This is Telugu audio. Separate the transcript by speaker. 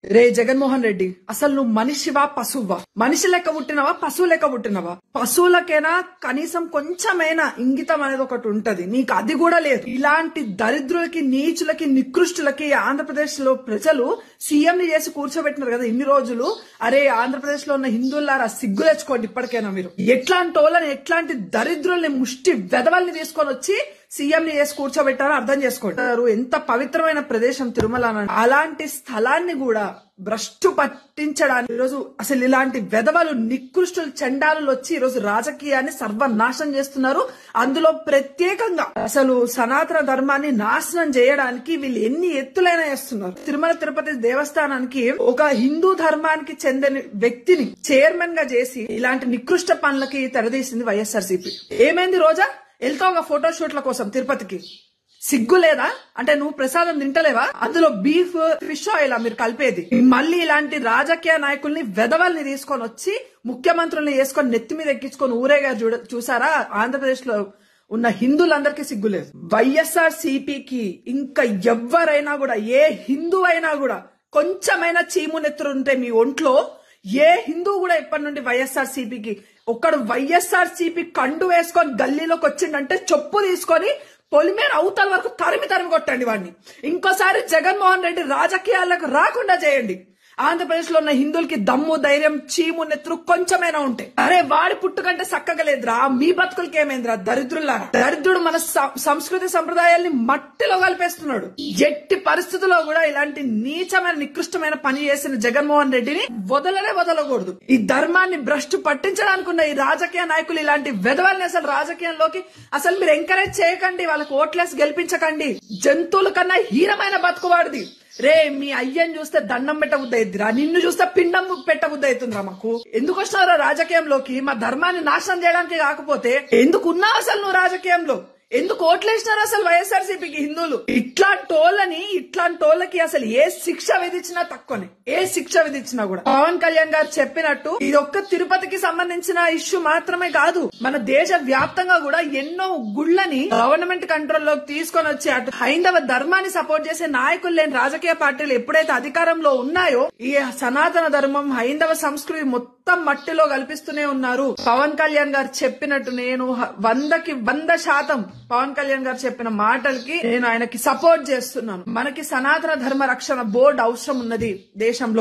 Speaker 1: రే జగన్మోహన్ రెడ్డి, అసలు నువ్వు మనిషివా పశువా? మనిషి లెక్క పుట్టినవా పశువు లెక్క పుట్టినవా? పశువులకైనా కనీసం కొంచెమైనా ఇంగితం అనేది ఒకటి ఉంటది, నీకు అది కూడా లేదు. ఇలాంటి దరిద్రులకి, నీచులకి, నికృష్టులకి ఆంధ్రప్రదేశ్ లో ప్రజలు సీఎం ని చేసి కూర్చోబెట్టినారు కదా ఇన్ని రోజులు. అరే ఆంధ్రప్రదేశ్ లో ఉన్న హిందువులారా సిగ్గులేచుకోండి ఇప్పటికైనా. మీరు ఎట్లాంటి వాళ్ళని, ఎట్లాంటి దరిద్రుల్ని, ముష్టి వెధవల్ని తీసుకొని వచ్చి సీఎం ని చేసి కూర్చోబెట్టారో అర్థం చేసుకోండి. ఎంత పవిత్రమైన ప్రదేశం తిరుమల. అలాంటి స్థలాన్ని కూడా భ్రష్టు పట్టించడానికి ఈరోజు అసలు ఇలాంటి వెధవలు, నికృష్టులు, చండాలు వచ్చి ఈరోజు రాజకీయాన్ని సర్వనాశనం చేస్తున్నారు. అందులో ప్రత్యేకంగా అసలు సనాతన ధర్మాన్ని నాశనం చేయడానికి వీళ్ళు ఎన్ని ఎత్తులైనా వేస్తున్నారు. తిరుమల తిరుపతి దేవస్థానానికి ఒక హిందూ ధర్మానికి చెందిన వ్యక్తిని చైర్మన్ గా చేసి ఇలాంటి నికృష్ట పనులకి తెరదీసింది వైఎస్ఆర్సీపీ. ఏమైంది రోజా? వెళ్తావుగా ఫోటో షూట్ల కోసం తిరుపతికి, సిగ్గు లేదా? అంటే నువ్వు ప్రసాదం తింటలేవా? అందులో బీఫ్, ఫిష్ ఆయిల్ మీరు కలిపేది. మళ్ళీ ఇలాంటి రాజకీయ నాయకుల్ని, వెధవల్ని తీసుకొని వచ్చి ముఖ్యమంత్రుల్ని వేసుకొని నెత్తి మీద ఎక్కించుకొని ఊరేగా చూసారా? ఆంధ్రప్రదేశ్ లో ఉన్న హిందువులందరికీ సిగ్గులేదు. వైఎస్ఆర్ సిపికి ఇంకా ఎవరైనా కూడా, ఏ హిందూ అయినా కూడా కొంచెమైనా చీము నెత్తురు ఉంటే మీ ఒంట్లో, ఏ హిందూ కూడా ఇప్పటి నుండి వైఎస్ఆర్ సిపికి ఒక్కడు వైఎస్ఆర్ సిపి కండు వేసుకొని గల్లీలోకి వచ్చిండంటే చెప్పు తీసుకొని పొలిమేర అవతల వరకు తరిమి కొట్టండి వాడిని. ఇంకోసారి జగన్మోహన్ రెడ్డి రాజకీయాలకు రాకుండా చేయండి. ఆంధ్రప్రదేశ్ లో ఉన్న హిందువులకి దమ్ము, ధైర్యం, చీము నెత్తురు కొంచెమైనా ఉంటే, అరే వాడి పుట్టుకంటే సక్కగా లేదురా, మీ బతుకులకి ఏమైందిరా దరిద్రులారా? దరిద్రుడు మన సంస్కృతి సంప్రదాయాల్ని మట్టిలో కలిపేస్తున్నాడు. ఎట్టి పరిస్థితుల్లో కూడా ఇలాంటి నీచమైన, నికృష్టమైన పని చేసిన జగన్మోహన్ రెడ్డిని వదలకూడదు. ఈ ధర్మాన్ని భ్రష్టు పట్టించడానికి ఉన్న ఈ రాజకీయ నాయకులు, ఇలాంటి వెధవల్ని అసలు రాజకీయంలోకి అసలు మీరు ఎంకరేజ్ చేయకండి. వాళ్ళకి ఓట్లేసి గెలిపించకండి. జంతువుల కన్నా హీనమైన బతుకువాడిది. రే మీ అయ్యని చూస్తే దండం పెట్టబుద్ధి అయిద్దిరా, నిన్ను చూస్తే పిండం పెట్టబుద్ధి అవుతుందిరా. మాకు ఎందుకు వస్తున్నారా రాజకీయంలోకి? మా ధర్మాన్ని నాశనం చేయడానికి కాకపోతే ఎందుకు ఉన్నావు అసలు నువ్వు రాజకీయంలో? ఎందుకు ఓట్లేసినారు అసలు వైఎస్ఆర్సీపీకి హిందువులు? ఇట్లాంటోళ్ళకి అసలు ఏ శిక్ష విధించినా తక్కువనే. ఏ శిక్ష విధించినా కూడా పవన్ కళ్యాణ్ గారు చెప్పినట్టు ఇది ఒక్క తిరుపతికి సంబంధించిన ఇష్యూ మాత్రమే కాదు, మన దేశ వ్యాప్తంగా కూడా ఎన్నో గుళ్ళని గవర్నమెంట్ కంట్రోల్లోకి తీసుకొని వచ్చి అటు హైందవ ధర్మాన్ని సపోర్ట్ చేసే నాయకులు లేని రాజకీయ పార్టీలు ఎప్పుడైతే అధికారంలో ఉన్నాయో, ఈ సనాతన ధర్మం, హైందవ సంస్కృతి మొత్తం మట్టిలో కల్పిస్తూనే ఉన్నారు. పవన్ కళ్యాణ్ గారు చెప్పినట్టు నేను 100కి 100% పవన్ కళ్యాణ్ గారు చెప్పిన మాటలకి నేను ఆయనకి సపోర్ట్ చేస్తున్నాను. మనకి సనాతన ధర్మ రక్షణ బోర్డు అవసరం ఉన్నది దేశంలో.